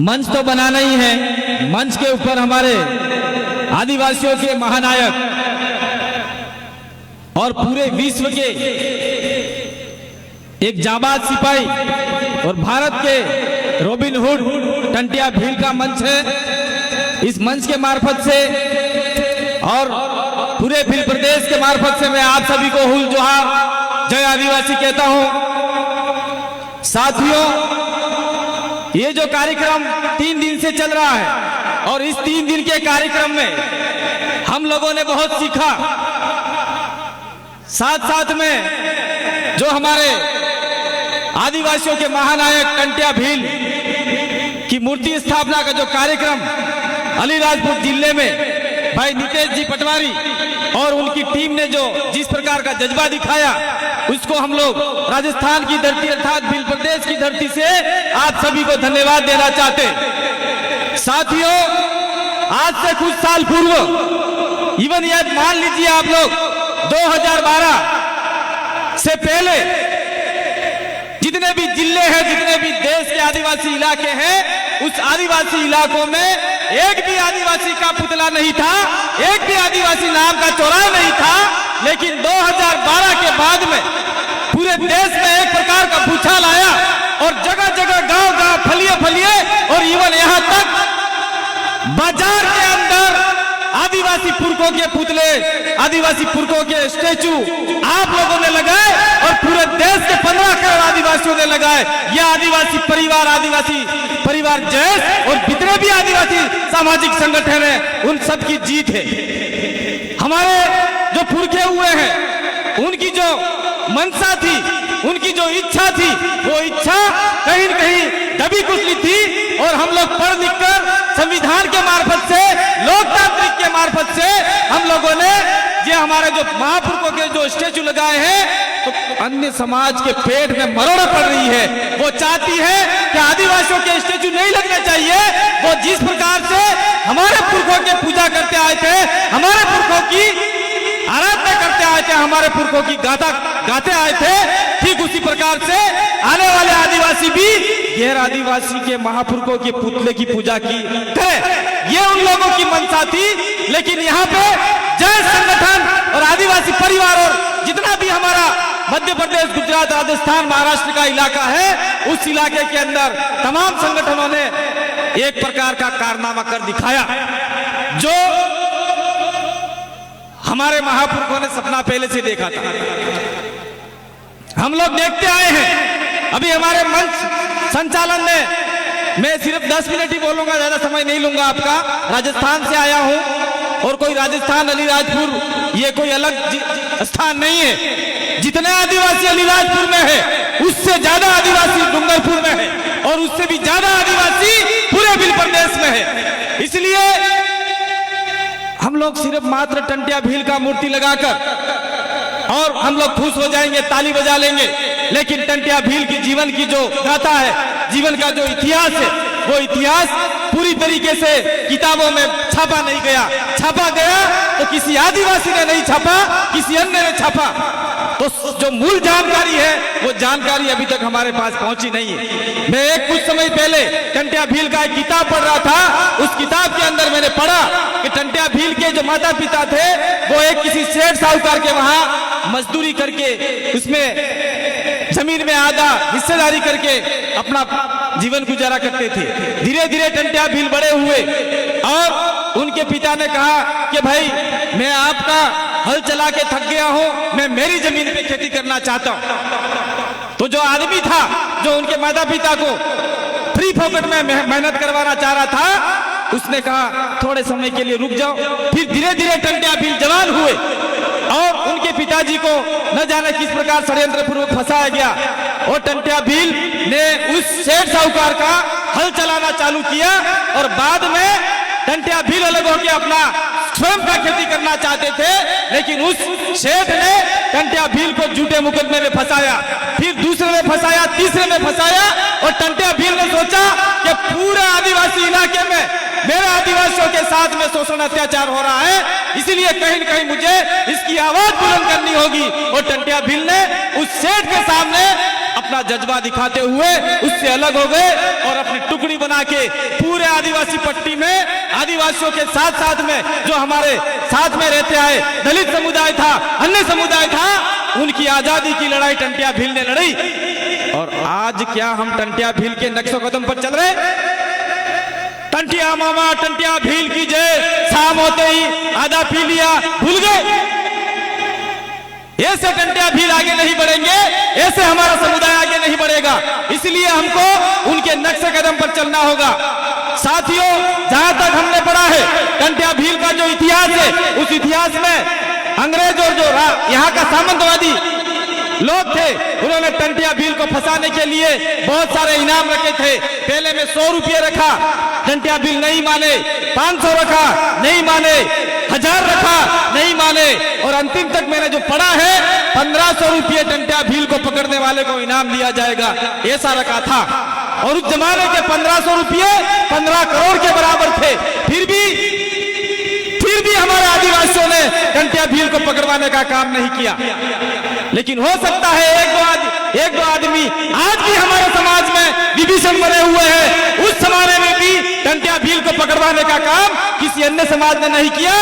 मंच तो बनाना ही है। मंच के ऊपर हमारे आदिवासियों के महानायक और पूरे विश्व के एक जाबाज सिपाही और भारत के रॉबिन हुड टंटिया भील का मंच है। इस मंच के मार्फत से और पूरे भील प्रदेश के मार्फत से मैं आप सभी को हुल जोहार जय आदिवासी कहता हूं। साथियों, ये जो कार्यक्रम 3 दिन से चल रहा है और इस 3 दिन के कार्यक्रम में हम लोगों ने बहुत सीखा। साथ साथ में जो हमारे आदिवासियों के महानायक टंटिया भील की मूर्ति स्थापना का जो कार्यक्रम अलीराजपुर जिले में भाई नितेश जी पटवारी और उनकी टीम ने जो जिस प्रकार का जज्बा दिखाया, उसको हम लोग राजस्थान की धरती अर्थात भील प्रदेश की धरती से आप सभी को धन्यवाद देना चाहते। साथियों, आज से कुछ साल पूर्व इवन यह मान लीजिए आप लोग 2012 से पहले जितने भी जिले हैं, जितने भी देश के आदिवासी इलाके हैं, उस आदिवासी इलाकों में एक भी आदिवासी का पुतला नहीं था, एक भी आदिवासी नाम का चौराहा नहीं था। लेकिन 2012 के बाद में पूरे देश में एक प्रकार का भूचाल आया और जगह जगह गांव गांव फलिए फलिए और इवन यहां तक बाजार के अंदर आदिवासी पुरखों के पुतले, आदिवासी पुरखों के स्टैचू आप लोगों ने लगाए और पूरे देश के 15 करोड़ आदिवासियों ने लगाए। यह आदिवासी परिवार जैस और जितने भी आदिवासी सामाजिक संगठन है, उन सब की जीत है। हमारे जो पुरखे हुए हैं, उनकी जो मनसा थी, उनकी जो इच्छा थी, वो इच्छा कहीं न कहीं दबी कुचली थी और हम लोग पढ़ लिख कर संविधान के मार्फत से, लोकतांत्रिक के मार्फत से हम लोगों ने ये हमारे जो महापुरुषों के जो स्टैचू लगाए हैं, तो अन्य समाज के पेट में मरोड़ पड़ रही है। वो चाहती है कि आदिवासियों के स्टैचू नहीं लगने चाहिए। वो जिस प्रकार से हमारे पुरखों की पूजा करते आए थे, हमारे पुरखों की आराधना करते आए थे, हमारे पुरखों की गाथा गाते आए थे, ठीक उसी प्रकार से आने वाले आदिवासी भी गैर आदिवासी के महापुरुषों के पुतले की पूजा की करें। ये उन लोगों की मंशा थी। लेकिन यहाँ पे जय संगठन और आदिवासी परिवार और जितना भी हमारा मध्य प्रदेश, गुजरात, राजस्थान, महाराष्ट्र का इलाका है, उस इलाके के अंदर तमाम संगठनों ने एक प्रकार का कारनामा कर दिखाया जो हमारे महापुरुषों ने सपना पहले से देखा था। हम लोग देखते आए हैं। अभी हमारे मंच संचालन में मैं सिर्फ 10 मिनट ही बोलूंगा, ज्यादा समय नहीं लूंगा आपका। राजस्थान से आया हूं और कोई राजस्थान अलीराजपुर ये कोई अलग स्थान नहीं है। जितने आदिवासी अलीराजपुर में है, उससे ज्यादा आदिवासी डूंगरपुर में है और उससे भी ज्यादा आदिवासी पूरे भील प्रदेश में है। इसलिए हम लोग सिर्फ मात्र टंटिया भील का मूर्ति लगाकर और हम लोग खुश हो जाएंगे, ताली बजा लेंगे। लेकिन टंटिया भील की जीवन की जो गाथा है, जीवन का जो इतिहास है, वो इतिहास पूरी तरीके से किताबों में छापा नहीं गया। छापा गया तो किसी आदिवासी ने नहीं छापा, किसी अन्य ने छापा। तो जो मूल जानकारी है, वो जानकारी अभी तक हमारे पास पहुंची नहीं है। मैं कुछ समय पहले टंटिया भील का एक किताब पढ़ रहा था। उस किताब के अंदर मैंने पढ़ा कि टंटिया भील के जो माता पिता थे, वो एक किसी सेठ साहूकार के वहां मजदूरी करके उसमें जमीन में आधा हिस्सेदारी करके अपना जीवन गुजारा करते थे। धीरे धीरे टंटिया भील बड़े हुए और उनके पिता ने कहा कि भाई, मैं आपका हल चला के थक गया हूं, मैं मेरी जमीन पे खेती करना चाहता हूं। तो जो आदमी था, जो उनके माता पिता को फ्री फोकट में मेहनत करवाना चाह रहा था, उसने कहा थोड़े समय के लिए रुक जाओ। फिर धीरे धीरे टंटिया भील जवान हुए और उनके पिताजी को न जाने किस प्रकार षड्यंत्र पूर्वक फंसाया गया और टंटिया भील ने उस सेठ साहूकार का हल चलाना चालू किया और बाद में टंटिया भील अलग होकर अपना स्वयं का खेती करना चाहते थे। लेकिन उस सेठ ने टंटिया भील को झूठे मुकदमे में फंसाया, फिर दूसरे में फंसाया, तीसरे में फंसाया और टंटिया भील ने सोचा कि पूरे आदिवासी इलाके में मेरे आदिवासियों के साथ में शोषण अत्याचार हो रहा है, इसलिए कहीं न कहीं मुझे इसकी आवाज बुलंद करनी होगी। और टंटिया भील ने उस सेठ के सामने अपना जज्बा दिखाते हुए उससे अलग हो गए और अपनी टुकड़ी बना के पूरे आदिवासी पट्टी में आदिवासियों के साथ साथ में जो हमारे साथ में रहते आए दलित समुदाय था, अन्य समुदाय था, उनकी आजादी की लड़ाई टंटिया भील ने लड़ी। और आज क्या हम टंटिया भील के नक्शो कदम पर चल रहे? टंटिया मामा टंटिया भील की जय, शाम होते ही आधा पी लिया भूल गए। ऐसे टंटिया भील आगे नहीं बढ़ेंगे, ऐसे हमारा समुदाय आगे नहीं बढ़ेगा। इसलिए हमको उनके नक्शे कदम पर चलना होगा। साथियों, जहां तक हमने पढ़ा है टंटिया भील का जो इतिहास है, उस इतिहास में अंग्रेज और जो यहाँ का सामंतवादी लोग थे, उन्होंने टंटिया भील को फंसाने के लिए बहुत सारे इनाम रखे थे। पहले में 100 रुपये रखा, टंटिया भील नहीं माने। 500 रखा, नहीं माने। 1000 रखा, नहीं माने। और अंतिम तक मैंने जो पढ़ा है 1500 रुपये टंटिया भील को पकड़ने वाले को इनाम दिया जाएगा, ऐसा रखा था। और उस जमाने के 1500 रुपये 15 करोड़ के बराबर थे। फिर भी हमारे आदिवासियों ने टंटिया भील को पकड़वाने का काम नहीं किया। लेकिन हो सकता है एक दो आदमी आज भी हमारे समाज में विभीषण बने हुए हैं, उस जमाने में भी टंटिया भील को पकड़वाने का काम किसी अन्य समाज ने नहीं किया,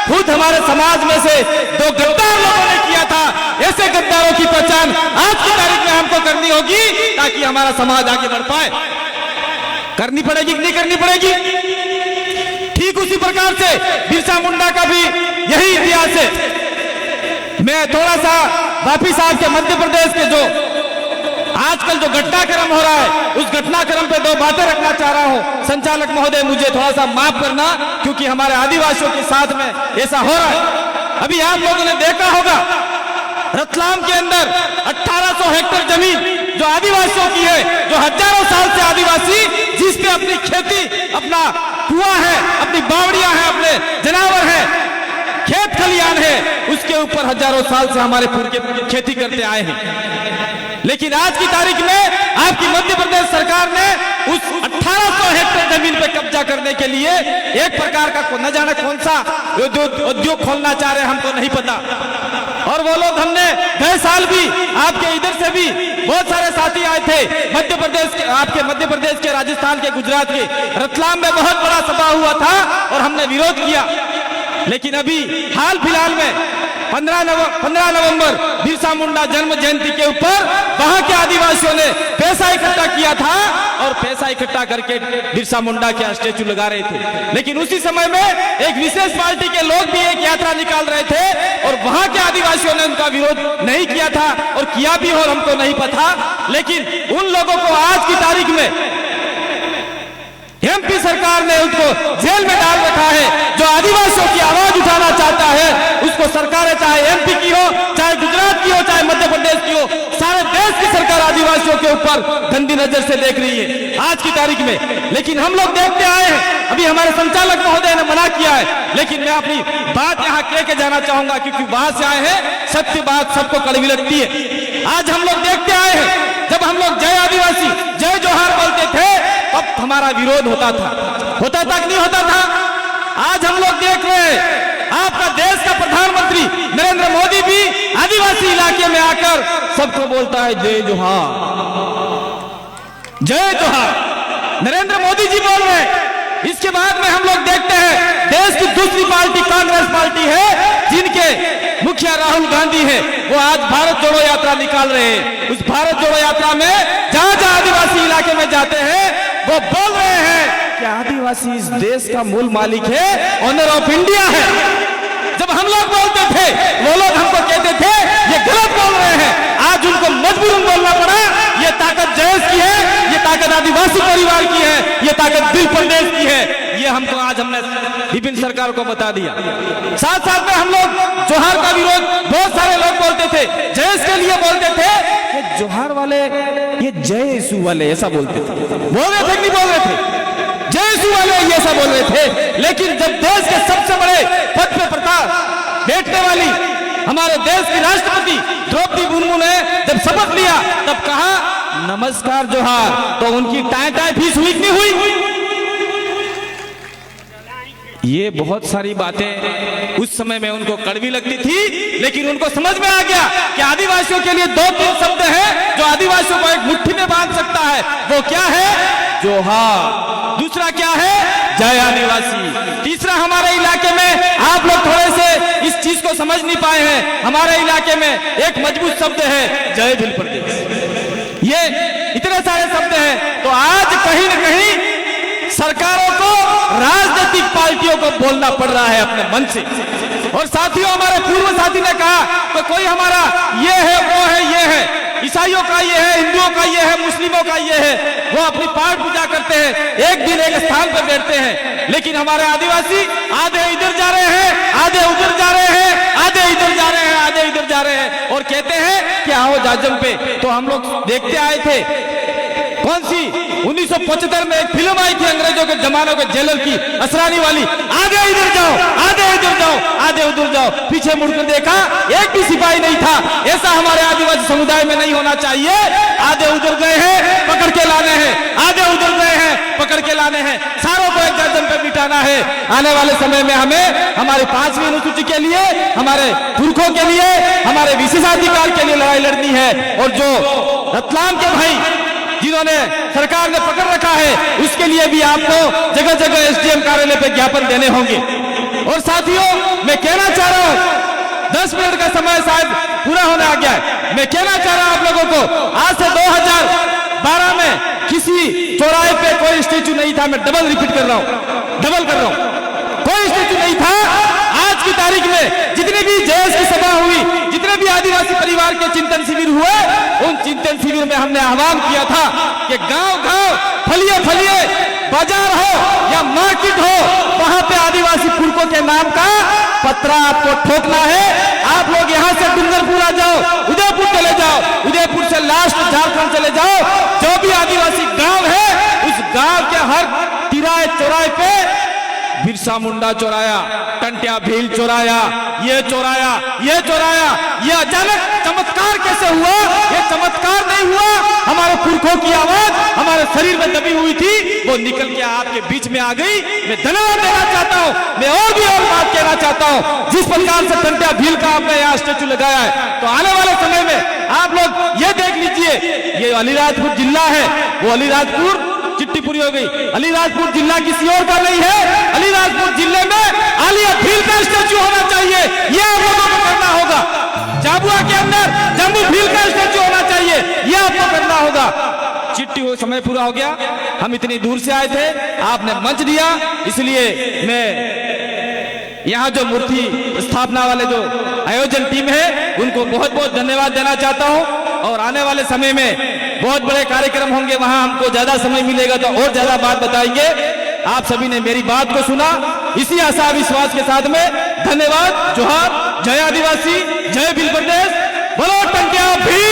खुद हमारे समाज में से 2 गद्दार लोगों ने किया था। ऐसे गद्दारों की पहचान आज की तारीख में हमको करनी होगी ताकि हमारा समाज आगे बढ़ पाए। करनी पड़ेगी कि नहीं करनी पड़ेगी? ठीक उसी प्रकार से बिरसा मुंडा का भी यही इतिहास है। मैं थोड़ा सा वापी साहब के मध्य प्रदेश के जो आजकल जो घटनाक्रम हो रहा है, उस घटनाक्रम पे 2 बातें रखना चाह रहा हूं। संचालक महोदय, मुझे थोड़ा सा माफ करना, क्योंकि हमारे आदिवासियों के साथ में ऐसा हो रहा है। अभी आप लोगों ने देखा होगा रतलाम के अंदर 1800 हेक्टेयर जमीन जो आदिवासियों की है, जो हजारों साल से आदिवासी जिस पे अपनी खेती, अपना कुआं है, अपनी बावड़ियां हैं, अपने जनावर हैं, खेत खलियान है, उसके ऊपर हजारों साल से हमारे पूर्वज खेती करते आए हैं। लेकिन आज की तारीख में आपकी मध्य प्रदेश सरकार ने उस 1800 हेक्टेयर जमीन पे कब्जा करने के लिए एक प्रकार का न जाने कौन सा उद्योग खोलना चाह रहे हैं, हमको नहीं पता। और वो लोग, हमने गए साल भी आपके इधर से भी बहुत सारे साथी आए थे मध्य प्रदेश के, आपके मध्य प्रदेश के, राजस्थान के, गुजरात के, रतलाम में बहुत बड़ा सभा हुआ था और हमने विरोध किया। लेकिन अभी हाल फिलहाल में 15 नवंबर बिरसा मुंडा जन्म जयंती के ऊपर वहां के आदिवासियों ने पैसा इकट्ठा किया था और पैसा इकट्ठा करके बिरसा मुंडा के स्टैचू लगा रहे थे। लेकिन उसी समय में एक विशेष पार्टी के लोग भी एक यात्रा निकाल रहे थे और वहां के आदिवासियों ने उनका विरोध नहीं किया था, और किया भी हो हमको नहीं पता। लेकिन उन लोगों को आज की तारीख में एमपी सरकार ने उनको जेल में डाल रखा है। जो आदिवासियों की आवाज उठाना चाहता है, उसको सरकारें, चाहे एमपी की हो, चाहे गुजरात की हो, चाहे मध्य प्रदेश की हो, सारे देश की सरकार आदिवासियों के ऊपर गंदी नजर से देख रही है आज की तारीख में। लेकिन हम लोग देखते आए हैं, अभी हमारे संचालक महोदय ने मना किया है, लेकिन मैं अपनी बात यहाँ कह के जाना चाहूंगा, क्योंकि वहां से आए हैं, सत्य बात सबको कड़वी लगती है। आज हम लोग देखते आए हैं, जब हम लोग जय आदिवासी, जय जोहार बोलते थे, तब हमारा विरोध होता था कि नहीं होता था? आज हम लोग देख रहे हैं, आपका देश का प्रधानमंत्री नरेंद्र मोदी भी आदिवासी इलाके में आकर सबको बोलता है जय जोहार, जय जोहार। नरेंद्र मोदी जी बोल रहे हैं। इसके बाद में हम लोग देखते हैं देश की दूसरी पार्टी कांग्रेस पार्टी है, जिनके मुखिया राहुल गांधी है, वो आज भारत जोड़ो यात्रा निकाल रहे हैं। उस भारत जोड़ो यात्रा में जहां जहां आदिवासी इलाके में जाते हैं, वो बोल रहे हैं कि आदिवासी इस देश का मूल मालिक है, ऑनर ऑफ इंडिया है। जब हम लोग बोलते थे, वो लोग हमको कहते थे ये गलत बोल रहे हैं। आज उनको मजबूरन बोलना पड़ा, ये ताकत जयेश की है, ये ताकत आदिवासी परिवार की है, ये ताकत दिल प्रदेश की है। ये हमको आज हमने विभिन्न सरकार को बता दिया। साथ साथ में हम लोग जोहार का विरोध, बहुत सारे लोग बोलते थे, जयेश के लिए बोलते थे कि जोहार वाले ये जय यीशु वाले, ऐसा बोलते थे। बोल रहे थे कि नहीं बोल रहे थे? जय यीशु वाले ये ऐसा बोल रहे थे। लेकिन जब देश के सबसे बड़े पद पे प्रताप बैठने वाली हमारे देश की राष्ट्रपति द्रौपदी मुर्मू ने जब शपथ लिया, तब कहा नमस्कार जोहार, तो उनकी टाई टाई फीस हुई कि नहीं हुई? ये बहुत सारी बातें उस समय में उनको कड़वी लगती थी, लेकिन उनको समझ में आ गया कि आदिवासियों के लिए 2-3 शब्द हैं जो आदिवासियों को एक मुट्ठी में बांध सकता है। वो क्या है? जोहार। दूसरा क्या है? जय आदिवासी। तीसरा, हमारे इलाके में आप लोग थोड़े से इस चीज को समझ नहीं पाए हैं, हमारे इलाके में एक मजबूत शब्द है जय भील प्रदेश। ये इतने सारे शब्द हैं, तो आज कहीं न कहीं सरकारों को, राजनीतिक पार्टियों को बोलना पड़ रहा है अपने मन से। और साथियों, हमारे पूर्व साथी ने कहा कि कोई हमारा ये है, वो है, ये है, ईसाइयों का ये है, हिंदुओं का ये है, मुस्लिमों का ये है, वो अपनी पाठ पूजा करते हैं, एक दिन एक स्थान पर बैठते हैं। लेकिन हमारे आदिवासी आधे इधर जा रहे हैं, आधे उधर जा रहे हैं, आधे इधर जा रहे हैं, आधे इधर जा रहे हैं, और कहते हैं कि आओ जाजम पे। तो हम लोग देखते आए थे, कौन सी 1975 में एक फिल्म आई थी अंग्रेजों के जमानों के जेलर की, असरानी वाली, आधे इधर जाओ, आधे इधर जाओ, आधे उधर जाओ। पीछे मुड़कर देखा, एक भी सिपाही नहीं था। ऐसा हमारे आदिवासी समुदाय में नहीं होना चाहिए। आधे उधर गए हैं, पकड़ के लाने हैं, आधे उधर गए हैं, पकड़ के लाने हैं, सारों को एक गर्दन पे बिठाना है। आने वाले समय में हमें हमारी 5वीं अनुसूची के लिए, हमारे पुरखों के लिए, हमारे विशेषाधिकार के लिए लड़ाई लड़नी है। और जो रतलाम के भाई जिन्होंने सरकार ने पकड़ रखा है, उसके लिए भी आपको जगह जगह एसडीएम कार्यालय पे ज्ञापन देने होंगे। और साथियों, मैं कहना चाह रहा हूं, 10 मिनट का समय शायद पूरा होने आ गया है। मैं कहना चाह रहा हूं आप लोगों को, आज से 2012 में किसी चौराहे पे कोई स्टेचू नहीं था। मैं डबल रिपीट कर रहा हूं, डबल कर रहा हूं, कोई स्टेचू नहीं था। आज की तारीख में जितनी भी जेएस की सभा हुई, जितने भी आदिवासी परिवार के चिंतन शिविर हुए, उन चिंतन शिविर में हमने आह्वान किया था कि गांव-गांव, फलिए-फलिए, बाजार हो या मार्केट हो, वहां पे आदिवासी पुरखों के नाम का पत्रा आपको ठोकना है। आप लोग यहां से डूंगरपुर आ जाओ, उदयपुर चले जाओ, उदयपुर से लास्ट झारखंड चले जाओ, जो भी आदिवासी गांव है, उस गांव के हर तिराहे चौराहे पे बिरसा मुंडा चौराया, टंटिया भील चौराया, ये चौराया, ये चौराया। ये अचानक चमत्कार कैसे हुआ? ये चमत्कार नहीं हुआ, हमारे पुरखों की आवाज हमारे शरीर में दबी हुई थी, वो निकल के आपके बीच में आ गई। मैं धन्यवाद देना चाहता हूँ। मैं और भी और बात कहना चाहता हूँ, जिस प्रकार से टंटिया भील का आपने यहाँ स्टेचू लगाया है, तो आने वाले समय में आप लोग ये देख लीजिए, ये अलीराजपुर जिला है, वो अलीराजपुर चिट्ठी पूरी हो गई। अलीराजपुर जिला किसी और का नहीं है। अलीराजपुर जिले में आलिया भील का स्टेचू होना चाहिए, ये आप लोगों को करना होगा। झाबुआ के अंदर जम्बू भील का स्टेचू होना चाहिए, ये आपको करना होगा। चिट्ठी हो, समय पूरा हो गया। हम इतनी दूर से आए थे, आपने मंच दिया, इसलिए मैं यहाँ जो मूर्ति स्थापना वाले जो आयोजन टीम है, उनको बहुत बहुत धन्यवाद देना चाहता हूँ। और आने वाले समय में बहुत बड़े कार्यक्रम होंगे, वहां हमको ज्यादा समय मिलेगा तो और ज्यादा बात बताएंगे। आप सभी ने मेरी बात को सुना, इसी आशा विश्वास के साथ में धन्यवाद। जोहार, जय आदिवासी, जय भील प्रदेश, बोलो टंटिया भील।